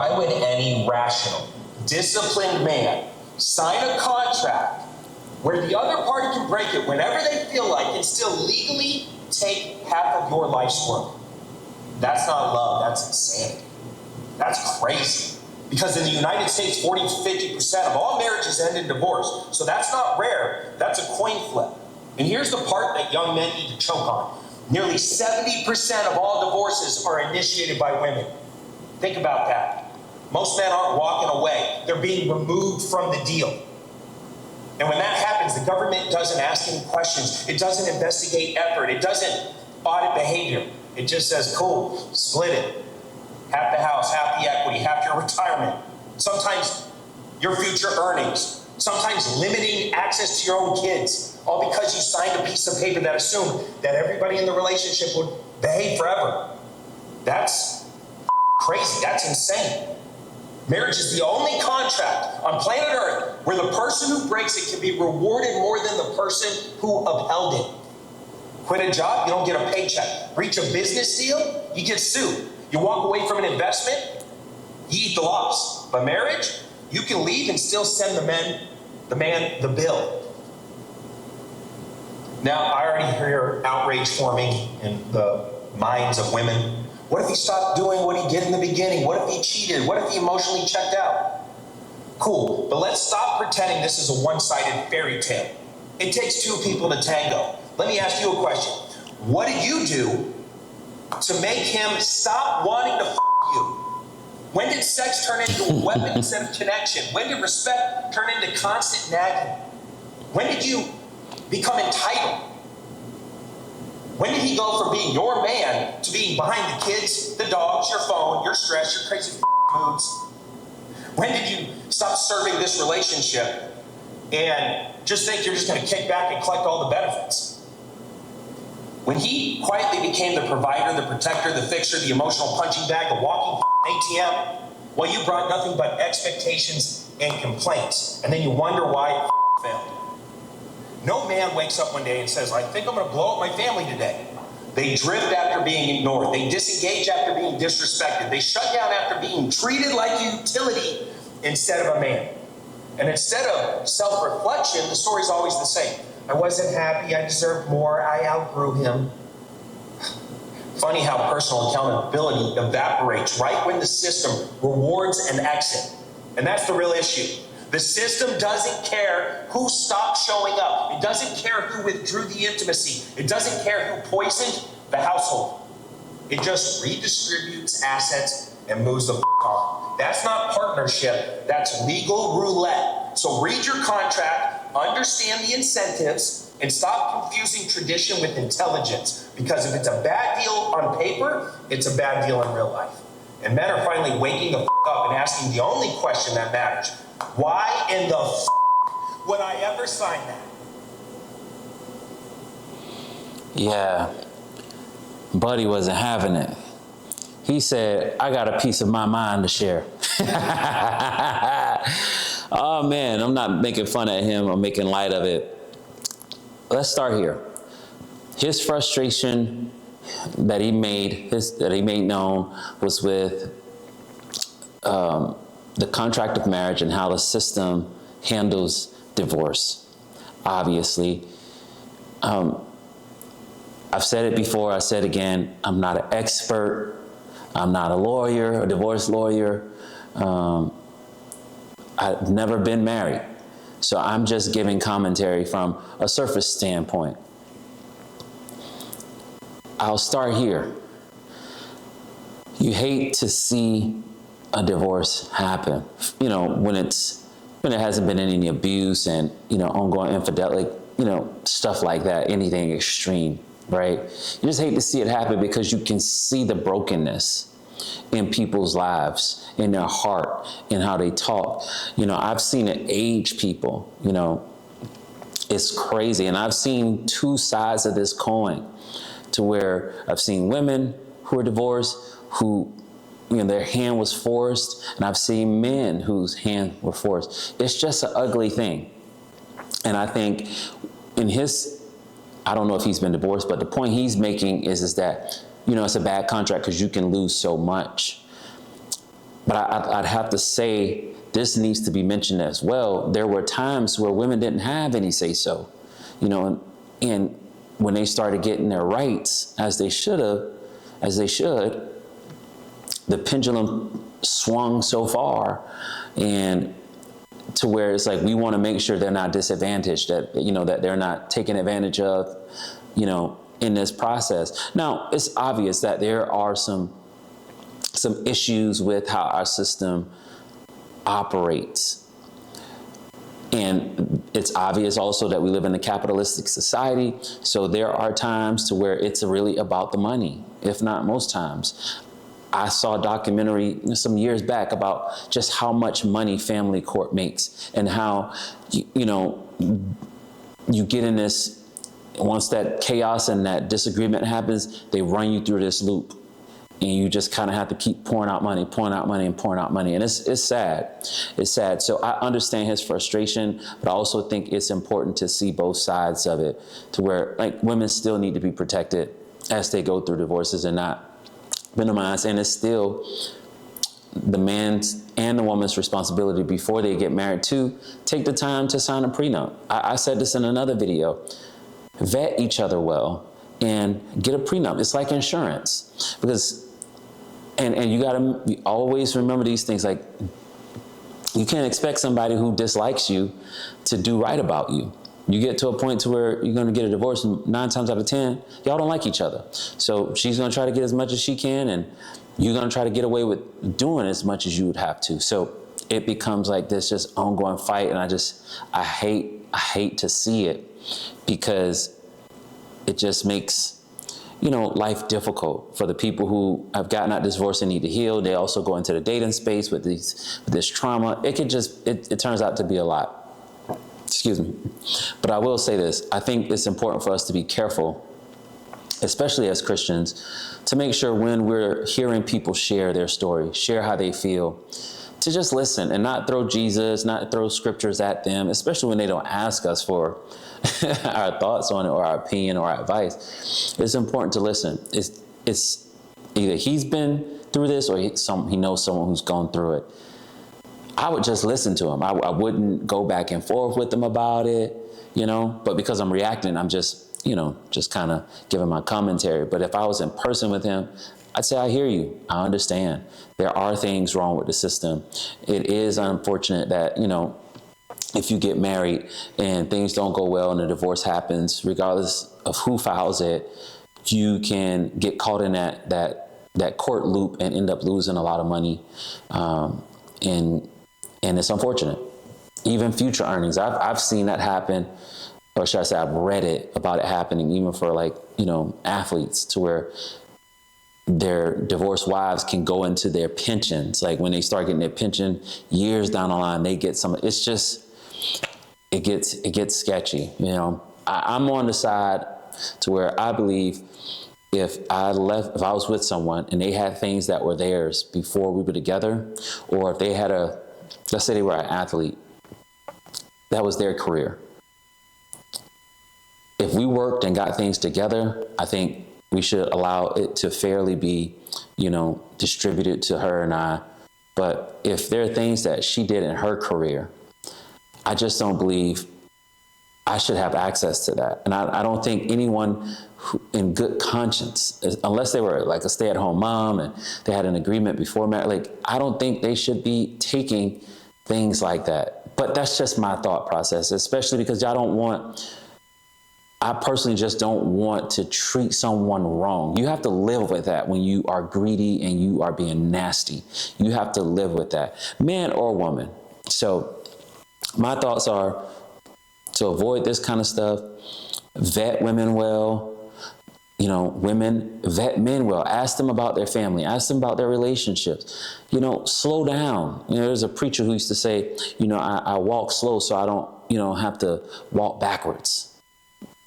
Why would any rational, disciplined man sign a contract where the other party can break it whenever they feel like and still legally take half of your life's work? That's not love, that's insanity. That's crazy. Because in the United States, 40 to 50% of all marriages end in divorce. So that's not rare, that's a coin flip. And here's the part that young men need to choke on. Nearly 70% of all divorces are initiated by women. Think about that. Most men aren't walking away, they're being removed from the deal. And when that happens, the government doesn't ask any questions. It doesn't investigate effort. It doesn't audit behavior. It just says, cool, split it. Half the house, half the equity, half your retirement. Sometimes your future earnings. Sometimes limiting access to your own kids. All because you signed a piece of paper that assumed that everybody in the relationship would behave forever. That's crazy. That's insane. Marriage is the only contract on planet Earth where the person who breaks it can be rewarded more than the person who upheld it. Quit a job, you don't get a paycheck. Breach a business deal, you get sued. You walk away from an investment, you eat the loss. But marriage, you can leave and still send the man the bill. Now, I already hear outrage forming in the minds of women. What if he stopped doing what he did in the beginning? What if he cheated? What if he emotionally checked out? Cool, but let's stop pretending this is a one-sided fairy tale. It takes two people to tango. Let me ask you a question. What did you do to make him stop wanting to you? When did sex turn into a weapon instead of connection? When did respect turn into constant nagging? When did you become entitled? When did he go from being your man to being behind the kids, the dogs, your phone, your stress, your crazy moods? When did you stop serving this relationship and just think you're just going to kick back and collect all the benefits? When he quietly became the provider, the protector, the fixer, the emotional punching bag, the walking ATM, well, you brought nothing but expectations and complaints. And then you wonder why it failed. No man wakes up one day and says, I think I'm going to blow up my family today. They drift after being ignored. They disengage after being disrespected. They shut down after being treated like a utility instead of a man. And instead of self-reflection, the story's always the same. I wasn't happy, I deserved more, I outgrew him. Funny how personal accountability evaporates right when the system rewards an exit. And that's the real issue. The system doesn't care who stopped showing up. It doesn't care who withdrew the intimacy. It doesn't care who poisoned the household. It just redistributes assets and moves the on. That's not partnership, that's legal roulette. So read your contract, understand the incentives, and stop confusing tradition with intelligence. Because if it's a bad deal on paper, it's a bad deal in real life. And men are finally waking the up and asking the only question that matters. Why in the would I ever sign that? Yeah, Buddy wasn't having it. He said, I got a piece of my mind to share. Oh man, I'm not making fun of him or making light of it. Let's start here. His frustration that he made known was with the contract of marriage and how the system handles divorce. Obviously, I've said it before, I said again, I'm not an expert. I'm not a lawyer, a divorce lawyer. I've never been married. So I'm just giving commentary from a surface standpoint. I'll start here. You hate to see a divorce happen, when it hasn't been any abuse and, ongoing infidelity, stuff like that, anything extreme, right? You just hate to see it happen because you can see the brokenness in people's lives, in their heart, in how they talk. I've seen it age people, it's crazy. And I've seen two sides of this coin to where I've seen women who are divorced who their hand was forced, and I've seen men whose hand were forced. It's just an ugly thing. And I think I don't know if he's been divorced, but the point he's making is that, it's a bad contract because you can lose so much. but I'd have to say this needs to be mentioned as well. There were times where women didn't have any say so, and when they started getting their rights as they should, the pendulum swung so far, and to where it's like we want to make sure they're not disadvantaged, that that they're not taken advantage of, in this process. Now, it's obvious that there are some issues with how our system operates. And it's obvious also that we live in a capitalistic society. So there are times to where it's really about the money, if not most times. I saw a documentary some years back about just how much money family court makes, and how, you get in this, once that chaos and that disagreement happens, they run you through this loop. And you just kind of have to keep pouring out money. And it's sad. It's sad. So I understand his frustration, but I also think it's important to see both sides of it, to where women still need to be protected as they go through divorces and not minimized. And it's still the man's and the woman's responsibility before they get married to take the time to sign a prenup. I said this in another video. Vet each other well and get a prenup. It's like insurance, because and you gotta always remember these things. Like, you can't expect somebody who dislikes you to do right about you. You get to a point to where you're gonna get a divorce, and 9 times out of 10, y'all don't like each other. So she's gonna try to get as much as she can, and you're gonna try to get away with doing as much as you would have to. So it becomes like this just ongoing fight, and I hate to see it, because it just makes life difficult for the people who have gotten out divorce and need to heal. They also go into the dating space with this trauma. It turns out to be a lot. Excuse me. But I will say this. I think it's important for us to be careful, especially as Christians, to make sure when we're hearing people share their story, share how they feel, to just listen and not throw Jesus, not throw scriptures at them, especially when they don't ask us for our thoughts on it or our opinion or our advice. It's important to listen. It's either he's been through this or he knows someone who's gone through it. I would just listen to him. I wouldn't go back and forth with them about it, but because I'm reacting, I'm just kind of giving my commentary. But if I was in person with him, I'd say, I hear you. I understand. There are things wrong with the system. It is unfortunate that, if you get married and things don't go well and a divorce happens, regardless of who files it, you can get caught in that court loop and end up losing a lot of money. And it's unfortunate. Even future earnings. I've seen that happen, or should I say I've read about it happening, even for athletes, to where their divorced wives can go into their pensions. Like, when they start getting their pension years down the line, they get some. It's just, it gets sketchy. I'm on the side to where I believe if I was with someone and they had things that were theirs before we were together, or if they had let's say they were an athlete, that was their career. If we worked and got things together, I think we should allow it to fairly be, distributed to her and I. But if there are things that she did in her career, I just don't believe I should have access to that. And I don't think anyone in good conscience, unless they were like a stay-at-home mom and they had an agreement before marriage, I don't think they should be taking things like that. But that's just my thought process, especially because I personally just don't want to treat someone wrong. You have to live with that when you are greedy and you are being nasty. You have to live with that, man or woman. So my thoughts are to avoid this kind of stuff. Vet women well. Women vet men well. Ask them about their family. Ask them about their relationships. Slow down. There's a preacher who used to say, I walk slow so I don't, have to walk backwards.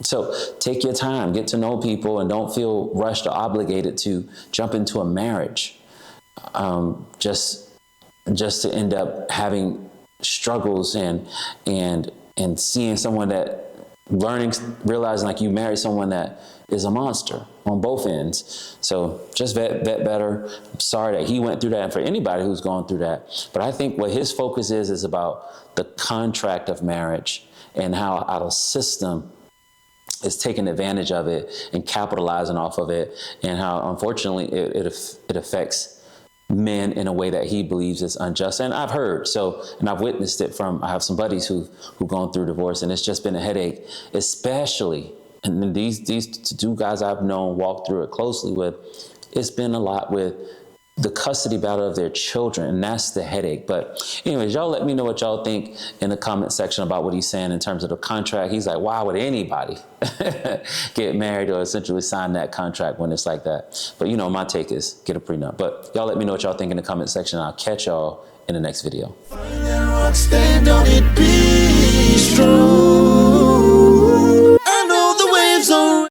So take your time, get to know people, and don't feel rushed or obligated to jump into a marriage. Just to end up having struggles and seeing someone that realizing like you married someone that is a monster on both ends. So just vet better. I'm sorry that he went through that, and for anybody who's gone through that. But I think what his focus is about the contract of marriage and how our system is taking advantage of it and capitalizing off of it, and how unfortunately it affects men in a way that he believes is unjust. And I've heard, and I've witnessed it I have some buddies who've gone through divorce, and it's just been a headache, especially, and these two guys I've known walk through it closely with, it's been a lot with the custody battle of their children, and that's the headache. But anyways, y'all let me know what y'all think in the comment section about what he's saying in terms of the contract. He's like, why would anybody get married or essentially sign that contract when it's like that? But my take is get a prenup. But y'all let me know what y'all think in the comment section. I'll catch y'all in the next video. Stand on it, be strong.